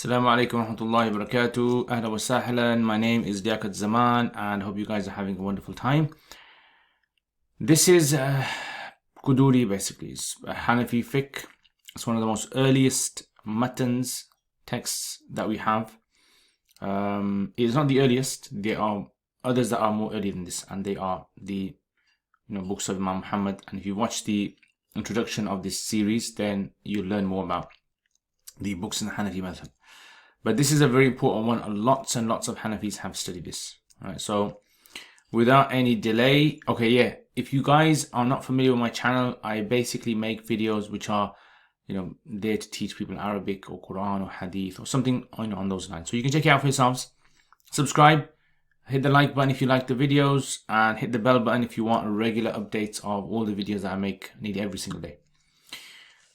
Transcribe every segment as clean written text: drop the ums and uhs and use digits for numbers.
Assalamu alaikum wa rahmatullahi wa barakatuh. Ahla wa sahlan. My name is Liaquat Zaman and hope you guys are having a wonderful time. This is al-Qudoori basically. It's a Hanafi Fiqh. It's one of the most earliest matans, texts that we have. It's not the earliest. There are others that are more early than this, and they are the books of Imam Muhammad. And if you watch the introduction of this series, then you'll learn more about the books in the Hanafi method. But this is a very important one. Lots and lots of Hanafis have studied this. Right, so without any delay, if you guys are not familiar with my channel, I basically make videos which are there to teach people Arabic or Quran or Hadith or something on those lines. So you can check it out for yourselves. Subscribe, hit the like button if you like the videos, and hit the bell button if you want regular updates of all the videos that I make nearly every single day.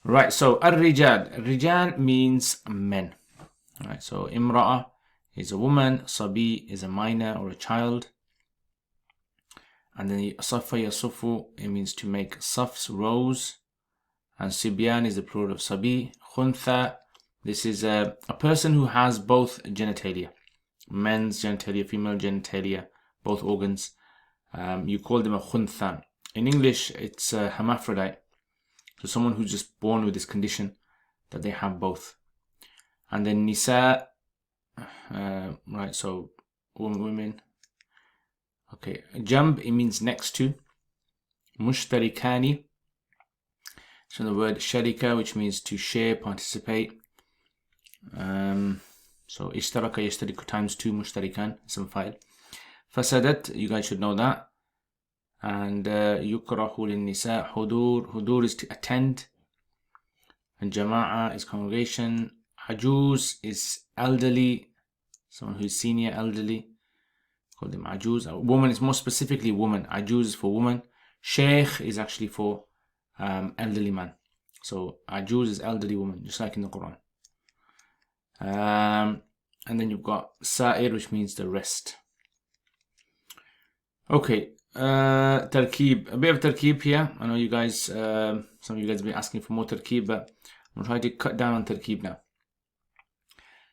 Right, so al-Rijal. Rijal means men. Right, so Imra'a is a woman, Sabi is a minor or a child. And then Safa Yasufu, it means to make safs, rows. And Sibyan is the plural of Sabi. Khuntha, this is a person who has both genitalia. Men's genitalia, female genitalia, both organs. You call them a Khuntha. In English, it's a hermaphrodite. So someone who's just born with this condition that they have both. And then Nisa, right, so women. Okay, Jamb, it means next to. Mushtarikani, so the word sharika, which means to share, participate. So ishtaraka yashtariku times 2, mushtarikan, some file. Fasadat, you guys should know that. And yukrahu lin nisa, hudur is to attend. And jama'a is congregation. Ajuz is elderly, someone who is senior, elderly. Call them ajuz. A woman is more specifically woman. Ajuz is for woman. Sheikh is actually for elderly man. So ajuz is elderly woman, just like in the Quran. And then you've got sa'ir, which means the rest. Okay, tarkeeb. A bit of tarkeeb here. I know you guys, some of you guys have been asking for more tarkeeb, but I'm trying to cut down on tarkeeb now.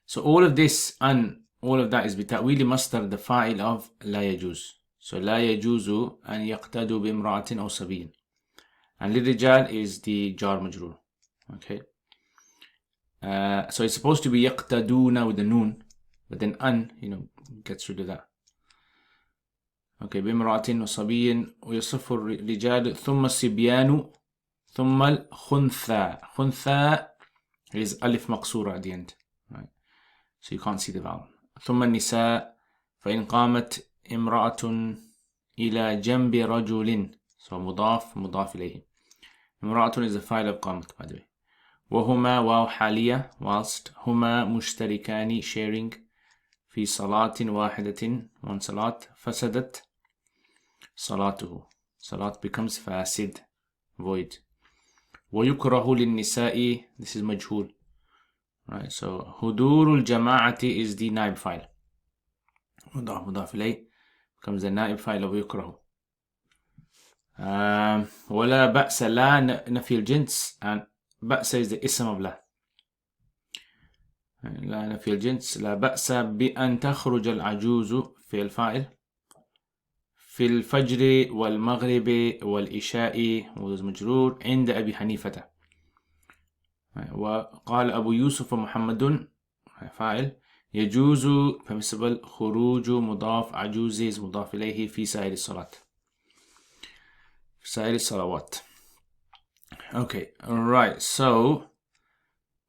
So all of this and all of that is بتأويل مصدر the fa'il of لا يجوز. So لا يجوز أن يقتدوا بامرأة أو صبي. And للرجال is the jar majrur. Okay. So it's supposed to be يقتدون with the noon, but then an gets rid of that. Okay. بامرأة وصبي ويصف الرجال ثم الصبيان ثم الخنثى. خنثى is alif maqsura at the end. Right. So you can't see the vowel. ثم النساء فإن قامت امرأة إلى جنب رجل. So مضاف إليه. امرأة is the file of قامت, by the way. وهما واو حالية, whilst هما مشتركان, sharing, في صلاة واحدة, one صلاة, فسدت صلاته. صلاة becomes فاسد, void. ويكره للنساء, this is مجهول. Right, so hudurul jama'ati is the naib file. Mudaf ilayh becomes the naib file of yukrahu. Wala ba'sa la nafi al-jins, and ba'sa is the ism of la. La nafi al-jins, la ba'sa bi an takhruj al-ajuzu fi al-fa'il في الفجر والمغرب والإشاء وذو مجرور عند أبي حنيفة. وقال أبو يوسف محمد فاعل يجوز permissible خروج مضاف عجوز is مضاف إليه في سائر الصلاة في سائر الصلوات. Okay, alright, so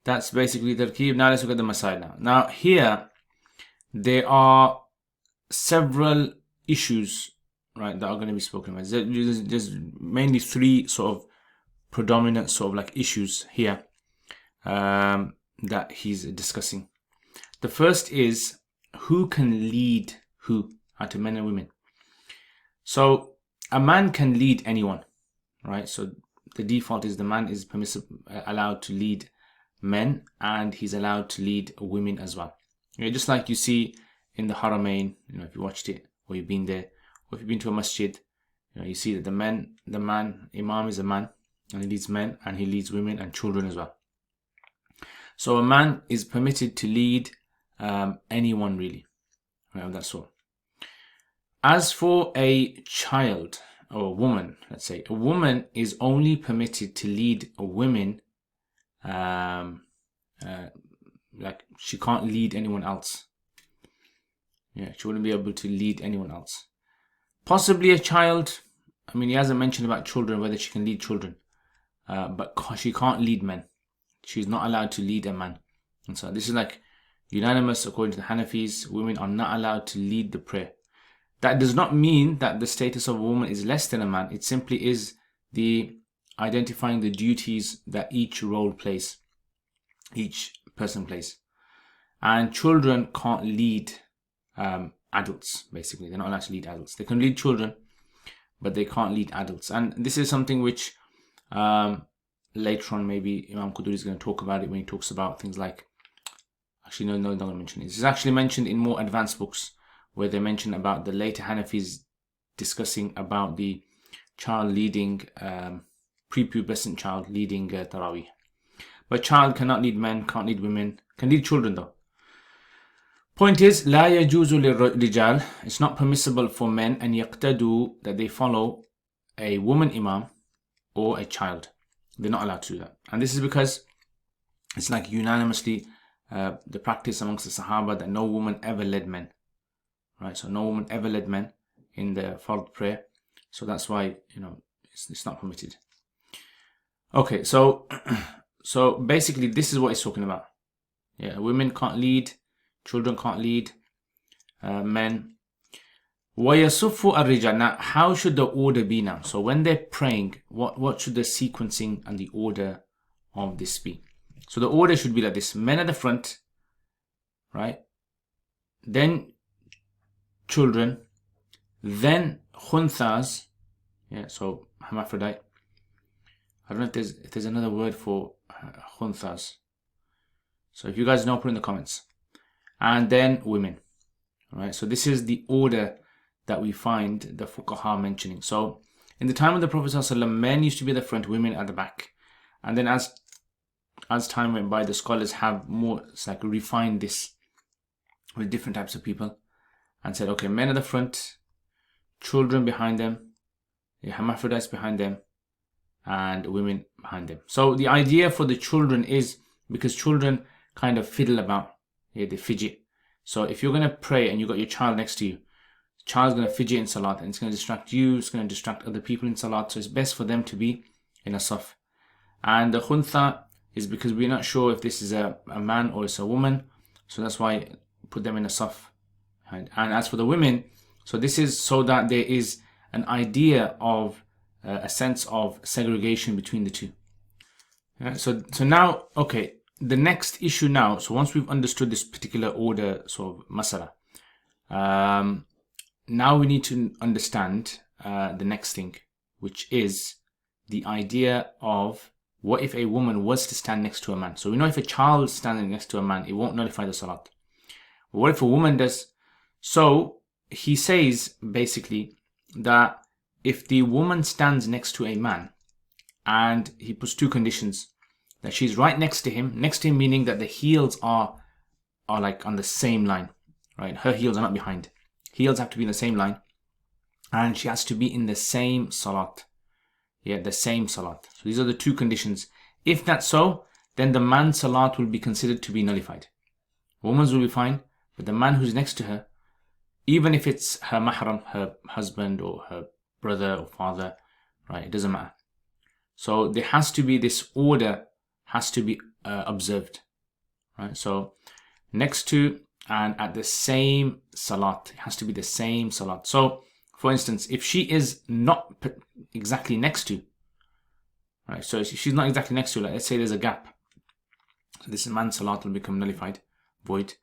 that's basically tarkeeb. Now let's look at the masail now. Now here there are several issues, right, that are going to be spoken about. There's mainly three sort of predominant sort of like issues here that he's discussing. The first is who can lead who out of men and women. So a man can lead anyone, right? So the default is the man is allowed to lead men, and he's allowed to lead women as well. Just like you see in the Haramain, if you watched it or you've been there, or if you've been to a masjid, you see that the man imam is a man, and he leads men and he leads women and children as well. So a man is permitted to lead anyone really, right, of that sort. As for a child or a woman, let's say, a woman is only permitted to lead women, like she can't lead anyone else. Yeah, she wouldn't be able to lead anyone else. Possibly a child. I mean, he hasn't mentioned about children, whether she can lead children, but she can't lead men. She's not allowed to lead a man. And so this is like unanimous according to the Hanafis. Women are not allowed to lead the prayer. That does not mean that the status of a woman is less than a man. It simply is the identifying the duties that each role plays, each person plays. And children can't lead adults, basically. They're not allowed to lead adults. They can lead children, but they can't lead adults. And this is something which later on maybe Imam al-Qudoori is going to talk about it when he talks about things like, actually no, I'm not going to mention it. This is actually mentioned in more advanced books where they mention about the later Hanafis discussing about the child leading, prepubescent child leading Taraweeh. But child cannot lead men, can't lead women, can lead children though. Point is, لا يجوز للرجال, it's not permissible for men and يقتدوا, that they follow a woman imam or a child. They're not allowed to do that. And this is because it's like unanimously the practice amongst the Sahaba that no woman ever led men. Right, so no woman ever led men in the fard prayer. So that's why, it's not permitted. Okay, so basically this is what it's talking about. Yeah, women can't lead, children can't lead, men. وَيَصُفُّ الرِّجَالِ. Now, how should the order be now? So when they're praying, what should the sequencing and the order of this be? So the order should be like this. Men at the front, right? Then children, then khunsas, yeah, so hermaphrodite. I don't know if there's another word for khunsas. So if you guys know, put in the comments. And then women. All right, so this is the order that we find the fuqaha mentioning. So in the time of the Prophet ﷺ, men used to be at the front, women at the back. And then as time went by, the scholars have more refined this with different types of people and said, okay, men at the front, children behind them, hermaphrodites behind them, and women behind them. So the idea for the children is because children kind of fiddle about, they fidget. So if you're going to pray and you've got your child next to you, the child's going to fidget in salat and it's going to distract you, it's going to distract other people in salat. So it's best for them to be in a saf. And the khuntha is because we're not sure if this is a man or it's a woman. So that's why put them in a saf. And as for the women, so this is so that there is an idea of a sense of segregation between the two. Yeah, so now, okay, the next issue now, so once we've understood this particular order, sort of masala, now we need to understand the next thing, which is the idea of what if a woman was to stand next to a man. So we know if a child is standing next to a man, it won't nullify the salat. But what if a woman does? So he says basically that if the woman stands next to a man and he puts two conditions, that she's right next to him meaning that the heels are like on the same line, right? Her heels are not behind. Heels have to be in the same line and she has to be in the same salat. Yeah, the same salat. So these are the two conditions. If that's so, then the man's salat will be considered to be nullified. Woman's will be fine, but the man who's next to her, even if it's her mahram, her husband or her brother or father, right, it doesn't matter. So there has to be this order has to be observed, right? So next to and at the same salat, it has to be the same salat. So for instance, if she is not exactly next to, right, so if she's not exactly next to, like, let's say there's a gap, so this man's salat will become nullified, void.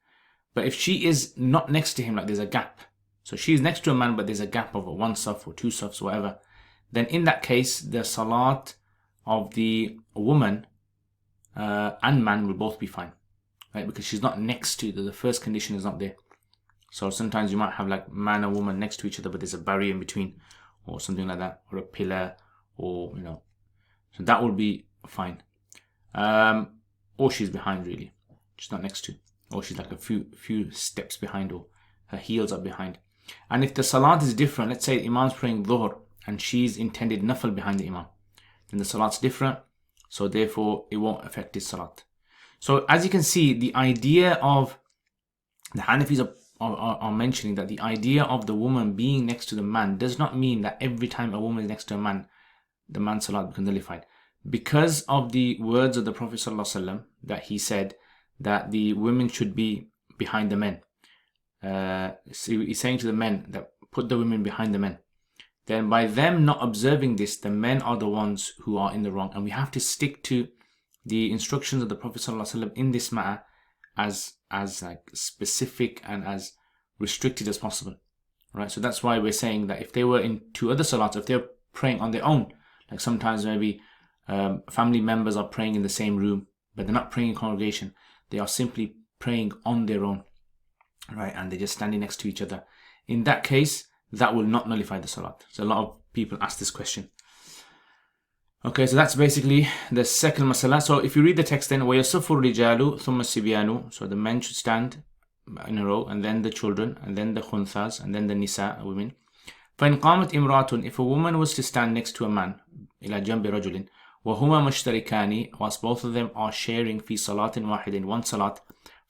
But if she is not next to him, like there's a gap, so she's next to a man but there's a gap of one saf or two safs, whatever, then in that case the salat of the woman and man will both be fine, right? Because she's not next to, the first condition is not there. So sometimes you might have like man and woman next to each other but there's a barrier in between or something like that, or a pillar, or so that will be fine. or she's behind really. She's not next to, or she's like a few steps behind, or her heels are behind. And if the salat is different, let's say Imam's praying Dhuhr and she's intended nafil behind the Imam, then the salat's different, so therefore it won't affect his salat. So as you can see, the idea of the Hanafis are mentioning that the idea of the woman being next to the man does not mean that every time a woman is next to a man, the man's salat becomes nullified. Because of the words of the Prophet ﷺ, that he said that the women should be behind the men. So he's saying to the men that put the women behind the men. Then by them not observing this, the men are the ones who are in the wrong. And we have to stick to the instructions of the Prophet ﷺ in this matter as like specific and as restricted as possible. Right? So that's why we're saying that if they were in two other salats, if they're praying on their own, like sometimes maybe family members are praying in the same room, but they're not praying in congregation. They are simply praying on their own, right? And they're just standing next to each other. In that case, that will not nullify the salat. So a lot of people ask this question. Okay, so that's basically the second masala. So if you read the text then, وَيَصُفُ الرِّجَالُ ثُمَّ السِّبْيَانُ. So the men should stand in a row, and then the children, and then the khunthas, and then the nisa, women. فَإِنْ قَامَتْ إِمْرَاتٌ. If a woman was to stand next to a man, إِلَى جَنْبِ رَجُلٍ وَهُمَا مُشْتَرِكَانِ, whilst both of them are sharing فِي صَلَاةٍ وَاحِدٍ, in one salat,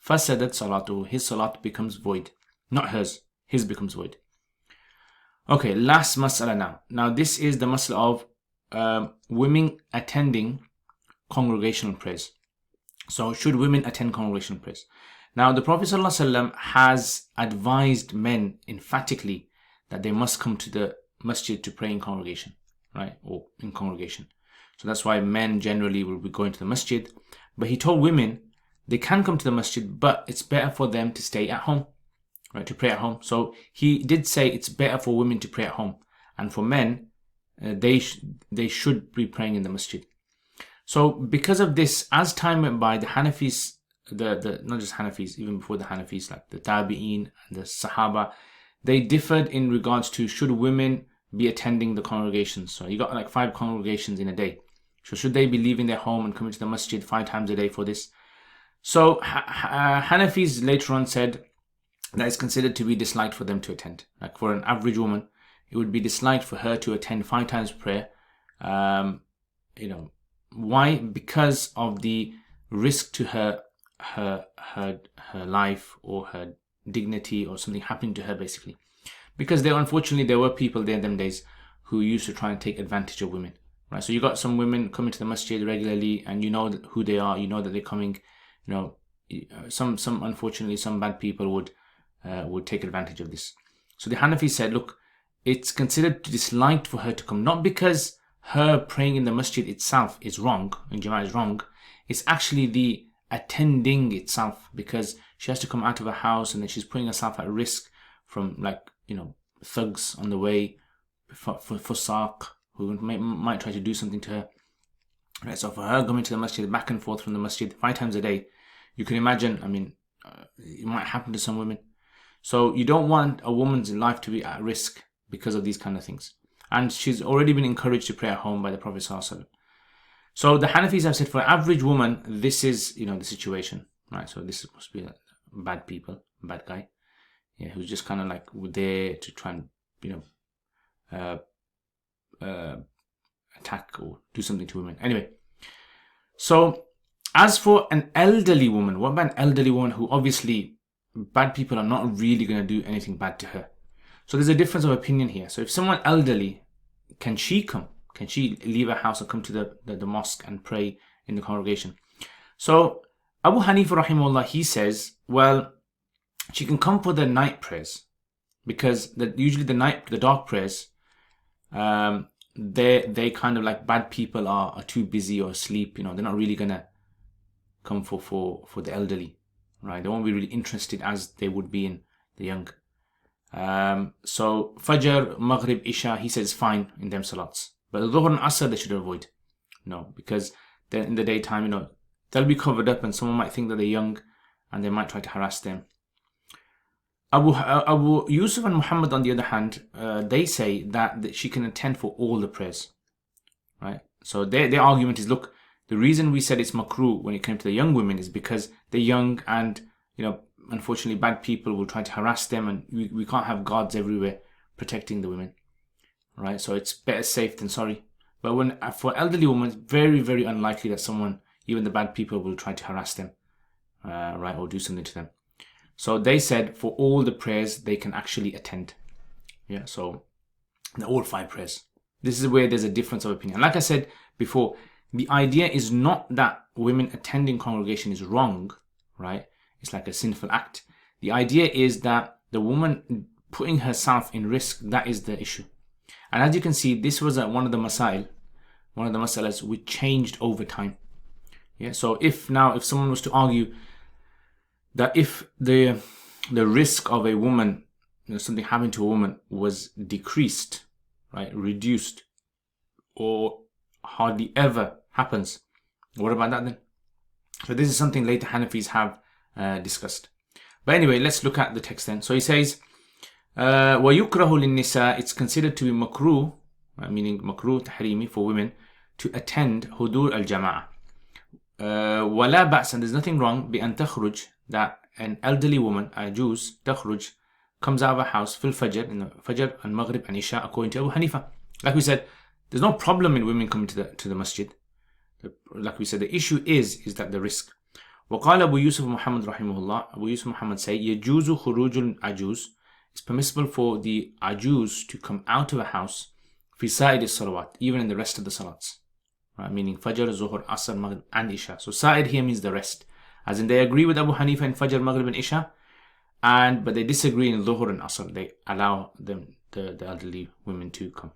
فَسَدَتْ صَلَاتُهُ. His salat becomes void. Not hers, his becomes void. Okay, last masala now. Now this is the masala of women attending congregational prayers. So should women attend congregational prayers? Now the Prophet ﷺ has advised men emphatically that they must come to the masjid to pray in congregation, right? Or in congregation. So that's why men generally will be going to the masjid. But he told women they can come to the masjid, but it's better for them to stay at home, right? To pray at home. So he did say it's better for women to pray at home, and for men, they should be praying in the masjid. So because of this, as time went by, the Hanafis, the not just Hanafis, even before the Hanafis, like the Tabi'een and the Sahaba, they differed in regards to should women be attending the congregations. So you got like 5 congregations in a day. So should they be leaving their home and coming to the masjid 5 times a day for this? So Hanafis later on said that it's considered to be disliked for them to attend. Like for an average woman, it would be disliked for her to attend 5 times prayer. Why? Because of the risk to her life or her dignity or something happening to her, basically. Because unfortunately there were people there in them days who used to try and take advantage of women. Right? So you got some women coming to the masjid regularly, and you know who they are. You know that they're coming. Some unfortunately some bad people would take advantage of this. So the Hanafi said, look, it's considered disliked for her to come, not because her praying in the masjid itself is wrong, in Jama'ah is wrong. It's actually the attending itself, because she has to come out of her house and then she's putting herself at risk from thugs on the way, fusaq, who might try to do something to her. Right, so for her coming to the masjid, back and forth from the masjid 5 times a day, you can imagine, it might happen to some women. So you don't want a woman's life to be at risk because of these kind of things. And she's already been encouraged to pray at home by the Prophet ﷺ. So the Hanafis have said for an average woman, this is, the situation, right? So this must be bad people, bad guy, who's just kind of like there to try and, attack or do something to women. Anyway, so as for an elderly woman, what about an elderly woman who obviously bad people are not really going to do anything bad to her? So there's a difference of opinion here. So if someone elderly, can she come? Can she leave her house and come to the mosque and pray in the congregation? So Abu Hanifa rahimahullah, he says, well, she can come for the night prayers, because usually the dark prayers, they kind of like bad people are too busy or asleep. They're not really gonna come for the elderly, right? They won't be really interested as they would be in the young. So Fajr, Maghrib, Isha, he says fine in them salats. But the Dhuhr and Asr they should avoid. No, because then in the daytime, they'll be covered up and someone might think that they're young and they might try to harass them. Abu Yusuf and Muhammad, on the other hand, they say that she can attend for all the prayers. Right? So their argument is, look, The reason we said it's makruh when it came to the young women is because they're young and, unfortunately bad people will try to harass them, and we can't have guards everywhere protecting the women, right? So it's better safe than sorry. But for elderly women, it's very, very unlikely that someone, even the bad people, will try to harass them, right, or do something to them. So they said for all the prayers they can actually attend. Yeah, so all 5 prayers. This is where there's a difference of opinion. Like I said before, the idea is not that women attending congregation is wrong, right? It's like a sinful act. The idea is that the woman putting herself in risk, that is the issue. And as you can see, this was one of the masalas which changed over time. Yeah. So if someone was to argue that if the risk of a woman, something happening to a woman was decreased, right, reduced, or hardly ever happens, what about that then? So this is something later Hanafis have discussed. But anyway, let's look at the text then. So he says, وَيُكْرَهُ لِلنِّسَاءِ, it's considered to be makruh, meaning makruh tahrimi, for women to attend hudur al-jama'ah. وَلَا بَأْسًا, there's nothing wrong بأن تخرج, that an elderly woman, a Jews, تخرج, comes out of a house, fil fajr, in the fajr and maghrib and isha, according to Abu Hanifa. Like we said, there's no problem in women coming to the masjid. Like we said, the issue is that the risk. وقال أبو يوسف محمد رحمه الله, Abu Yusuf Muhammad say, يجوز خروج العجوز, it's permissible for the ajuz to come out of a house, في سائر الصلوات, even in the rest of the salats, right? Meaning fajr, zuhur, asr, maghrib and isha. So sa'ir here means the rest, as in they agree with Abu Hanifa in fajr, maghrib and isha, but they disagree in zuhur and asr. They allow them, the elderly women, to come.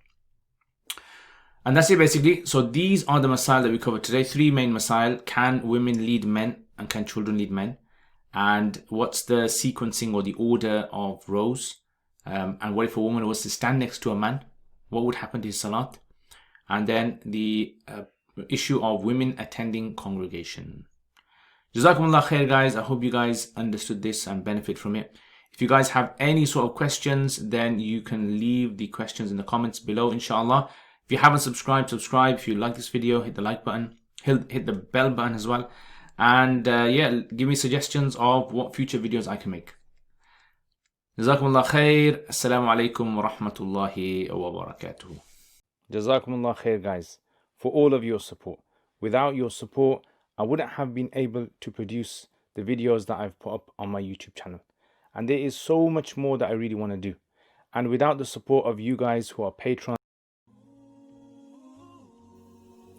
And that's it basically. So these are the masail that we covered today. 3 main masail. Can women lead men and can children lead men? And what's the sequencing or the order of rows? And what if a woman was to stand next to a man? What would happen to his salat? And then the issue of women attending congregation. Jazakumullah khair, guys. I hope you guys understood this and benefit from it. If you guys have any sort of questions, then you can leave the questions in the comments below, inshallah. If you haven't subscribed, subscribe. If you like this video, hit the like button, hit the bell button as well. And yeah, give me suggestions of what future videos I can make. Jazakumullah khair. Assalamu alaikum wa rahmatullahi wa barakatuh. Jazakumullah khair, guys, for all of your support. Without your support, I wouldn't have been able to produce the videos that I've put up on my YouTube channel. And there is so much more that I really want to do. And without the support of you guys who are patrons,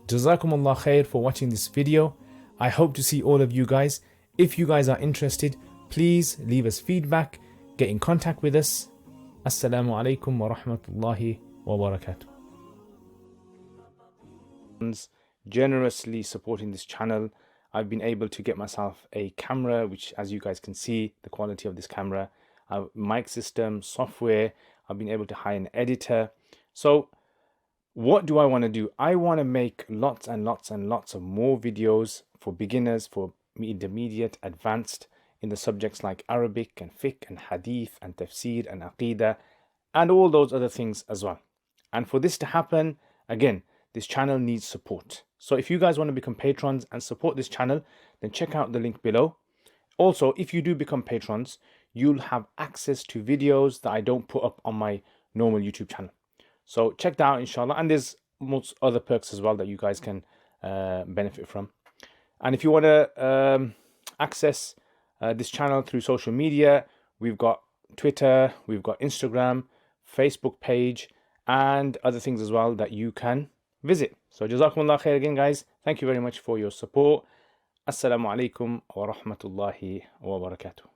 Jazakumullah khair for watching this video. I hope to see all of you guys. If you guys are interested, please leave us feedback, get in contact with us. Assalamu alaikum wa rahmatullahi wa barakatuh. Generously supporting this channel, I've been able to get myself a camera, which, as you guys can see, the quality of this camera, mic system, software. I've been able to hire an editor. So what do I want to do? I want to make lots and lots and lots of more videos for beginners, for intermediate, advanced, in the subjects like Arabic and Fiqh and Hadith and Tafsir and Aqidah and all those other things as well. And for this to happen, again, this channel needs support. So if you guys want to become patrons and support this channel, then check out the link below. Also, if you do become patrons, you'll have access to videos that I don't put up on my normal YouTube channel. So check that out, inshallah. And there's most other perks as well that you guys can benefit from. And if you want to access this channel through social media, we've got Twitter, we've got Instagram, Facebook page, and other things as well that you can visit. So Jazakumullah khair again, guys. Thank you very much for your support. Assalamu alaikum wa rahmatullahi wa barakatuh.